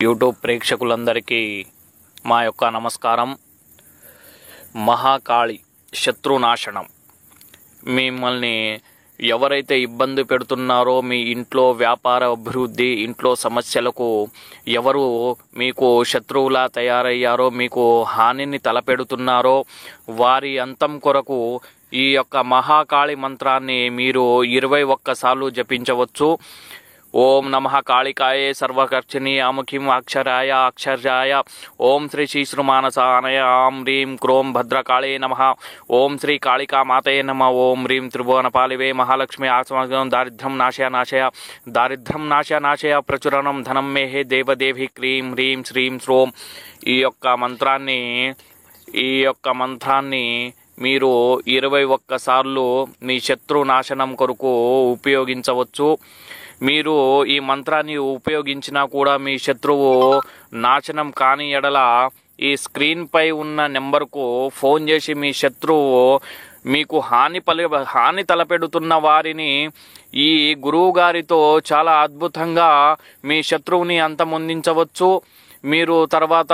YouTube ప్రేక్షకులందరికీ మా యొక్క నమస్కారం. మహాకాళి శత్రునాశనం. మిమ్మల్ని ఎవరైతే ఇబ్బంది పెడుతున్నారో, మీ ఇంట్లో వ్యాపార అభివృద్ధి, ఇంట్లో సమస్యలకు ఎవరు మీకు శత్రువులా తయారయ్యారో, మీకు హానిని తలపెడుతున్నారో వారి అంతం కొరకు ఈ యొక్క మహాకాళి మంత్రాన్ని మీరు 21 సార్లు జపించవచ్చు. ఓం నమః కాళికాయే సర్వకర్షిణి అముఖిం అక్షరాయ అక్షర్యాయ ఓం శ్రీ శ్రీశ్రుమానసానయ ఆం హ్రీం క్రోం భద్రకాళే నమః ఓం శ్రీ కాళికా మాతయే నమః ఓం హ్రీం త్రిభువనపాలివే మహాలక్ష్మి ఆసమగం దారిద్ర్యం నాశయ నాశయ దారిద్ర్యం నాశయ నాశయ ప్రచురణం ధనం మేహే దేవదేవి క్రీం హ్రీం శ్రీం శ్రోం. ఈ యొక్క మంత్రాన్ని మీరు 21 సార్లు మీ శత్రు నాశనం కొరకు ఉపయోగించవచ్చు. మీరు ఈ మంత్రాన్ని ఉపయోగించినా కూడా మీ శత్రువు నాశనం కాని ఎడల ఈ స్క్రీన్పై ఉన్న నెంబర్కు ఫోన్ చేసి మీ శత్రువు మీకు హాని తలపెడుతున్న వారిని ఈ గురువు గారితో చాలా అద్భుతంగా మీ శత్రువుని అంతమొందించవచ్చు. మీరు తర్వాత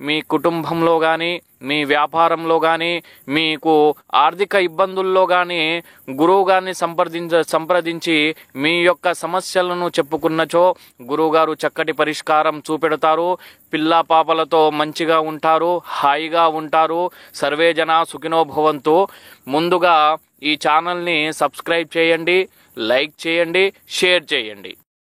మీ కుటుంబంలో కానీ, మీ వ్యాపారంలో కానీ, మీకు ఆర్థిక ఇబ్బందుల్లో కానీ గురువు గారిని సంప్రదించి మీ యొక్క సమస్యలను చెప్పుకున్నచో గురువుగారు చక్కటి పరిష్కారం చూపెడతారు. పిల్లా పాపలతో మంచిగా ఉంటారు, హాయిగా ఉంటారు. సర్వే జనా సుఖినో భవంతు. ముందుగా ఈ ఛానల్ని సబ్స్క్రైబ్ చేయండి, లైక్ చేయండి, షేర్ చేయండి.